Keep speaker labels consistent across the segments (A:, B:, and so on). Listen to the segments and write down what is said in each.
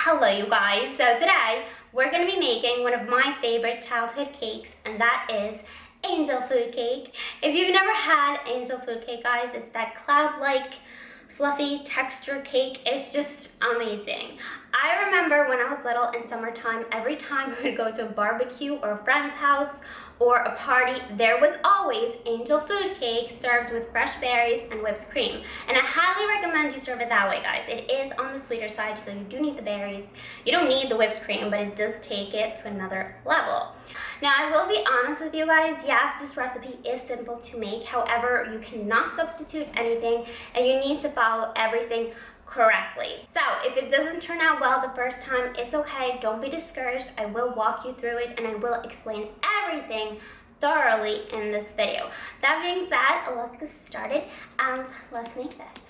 A: Hello you guys, so today we're going to be making one of my favorite childhood cakes, and that is angel food cake. If you've never had angel food cake, guys, it's that cloud-like fluffy texture cake. It's just amazing. I remember when I was little in summertime, every time we would go to a barbecue or a friend's house or a party, there was always angel food cake served with fresh berries and whipped cream. And I highly recommend you serve it that way, guys. It is on the sweeter side, so you do need the berries. You don't need the whipped cream, but it does take it to another level. Now, I will be honest with you guys, yes, this recipe is simple to make. However, you cannot substitute anything, and you need to follow everything correctly. So if it doesn't turn out well the first time, it's okay. Don't be discouraged. I will walk you through it, and I will explain everything thoroughly in this video. That being said, let's get started and let's make this.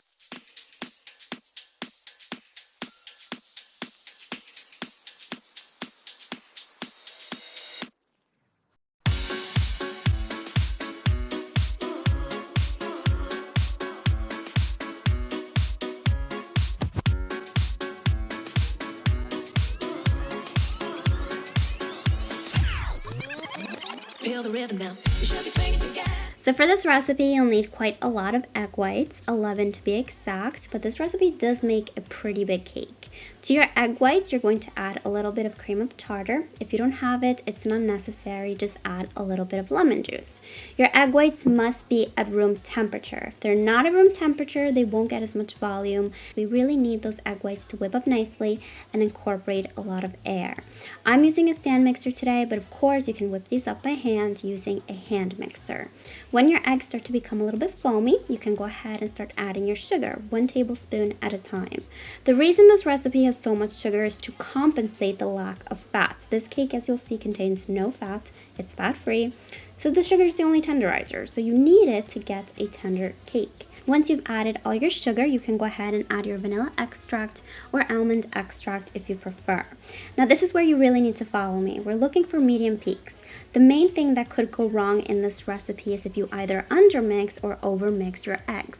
B: Feel the rhythm now. We should be singing together.
A: So for this recipe, you'll need quite a lot of egg whites, 11 to be exact, but this recipe does make a pretty big cake. To your egg whites, you're going to add a little bit of cream of tartar. If you don't have it, it's not necessary, just add a little bit of lemon juice. Your egg whites must be at room temperature. If they're not at room temperature, they won't get as much volume. We really need those egg whites to whip up nicely and incorporate a lot of air. I'm using a stand mixer today, but of course you can whip these up by hand using a hand mixer. When your eggs start to become a little bit foamy, you can go ahead and start adding your sugar, 1 tablespoon at a time. The reason this recipe has so much sugar is to compensate the lack of fats. This cake, as you'll see, contains no fat. It's fat-free. So the sugar is the only tenderizer, so you need it to get a tender cake. Once you've added all your sugar, you can go ahead and add your vanilla extract or almond extract if you prefer. Now this is where you really need to follow me. We're looking for medium peaks. The main thing that could go wrong in this recipe is if you either undermix or overmix your eggs.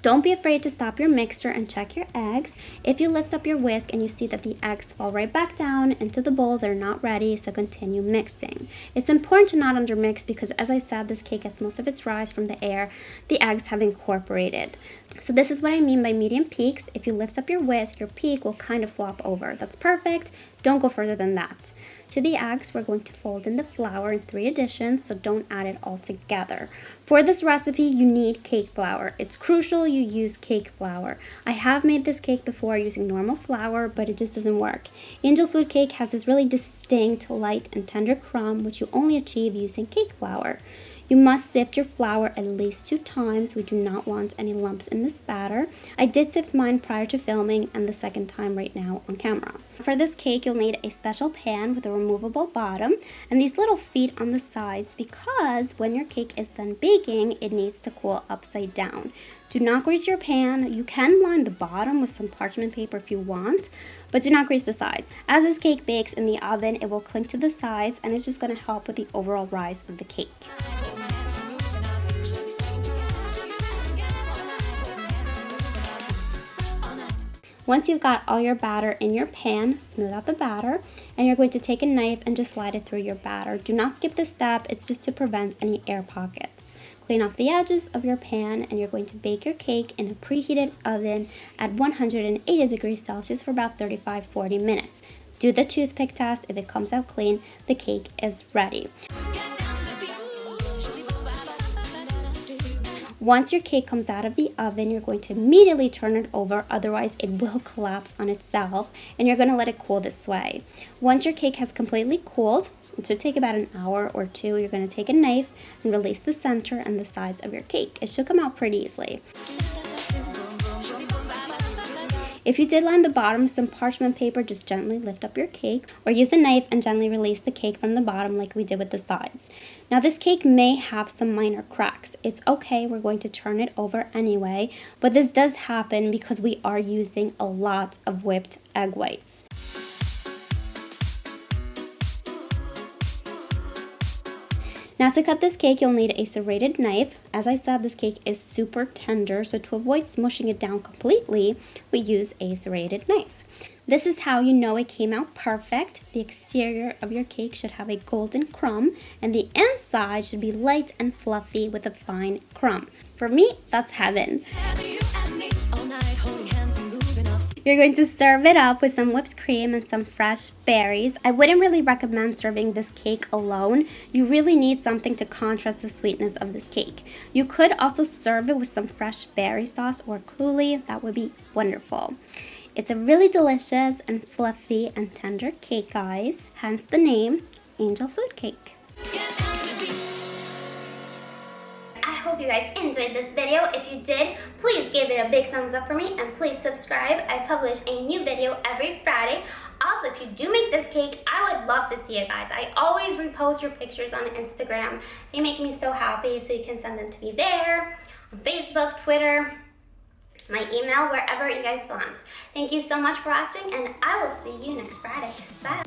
A: Don't be afraid to stop your mixture and check your eggs. If you lift up your whisk and you see that the eggs fall right back down into the bowl, they're not ready, so continue mixing. It's important to not undermix because, as I said, this cake gets most of its rise from the air the eggs have incorporated. So this is what I mean by medium peaks. If you lift up your whisk, your peak will kind of flop over. That's perfect. Don't go further than that. To the eggs, we're going to fold in the flour in 3 additions, so don't add it all together. For this recipe, you need cake flour. It's crucial you use cake flour. I have made this cake before using normal flour, but it just doesn't work. Angel food cake has this really distinct, light, and tender crumb, which you only achieve using cake flour. You must sift your flour at least 2 times. We do not want any lumps in this batter. I did sift mine prior to filming and the second time right now on camera. For this cake, you'll need a special pan with a removable bottom and these little feet on the sides because when your cake is done baking, it needs to cool upside down. Do not grease your pan. You can line the bottom with some parchment paper if you want, but do not grease the sides. As this cake bakes in the oven, it will cling to the sides and it's just going to help with the overall rise of the cake. Once you've got all your batter in your pan, smooth out the batter, and you're going to take a knife and just slide it through your batter. Do not skip this step, it's just to prevent any air pockets. Clean off the edges of your pan, and you're going to bake your cake in a preheated oven at 180 degrees Celsius for about 35-40 minutes. Do the toothpick test. If it comes out clean, the cake is ready. Once your cake comes out of the oven, you're going to immediately turn it over, otherwise it will collapse on itself, and you're going to let it cool this way. Once your cake has completely cooled, it should take about an hour or 2, you're going to take a knife and release the center and the sides of your cake. It should come out pretty easily. If you did line the bottom with some parchment paper, just gently lift up your cake or use the knife and gently release the cake from the bottom like we did with the sides. Now this cake may have some minor cracks. It's okay, we're going to turn it over anyway, but this does happen because we are using a lot of whipped egg whites. Now to cut this cake, you'll need a serrated knife. As I said, this cake is super tender, so to avoid smushing it down completely, we use a serrated knife. This is how you know it came out perfect. The exterior of your cake should have a golden crumb, and the inside should be light and fluffy with a fine crumb. For me, that's heaven.
B: You and me all night, holding hands and moving off.
A: You're going to serve it up with some whipped cream and some fresh berries. I wouldn't really recommend serving this cake alone. You really need something to contrast the sweetness of this cake. You could also serve it with some fresh berry sauce or coulis. That would be wonderful. It's a really delicious and fluffy and tender cake, guys. Hence the name, Angel Food Cake.
B: Get down to the beat.
A: I hope you guys enjoyed this video. If you did, please give it a big thumbs up for me and please subscribe. I publish a new video every Friday. Also, if you do make this cake, I would love to see it, guys. I always repost your pictures on Instagram. They make me so happy, so you can send them to me there, on Facebook, Twitter, my email, wherever you guys want. Thank you so much for watching, and I will see you next Friday. Bye.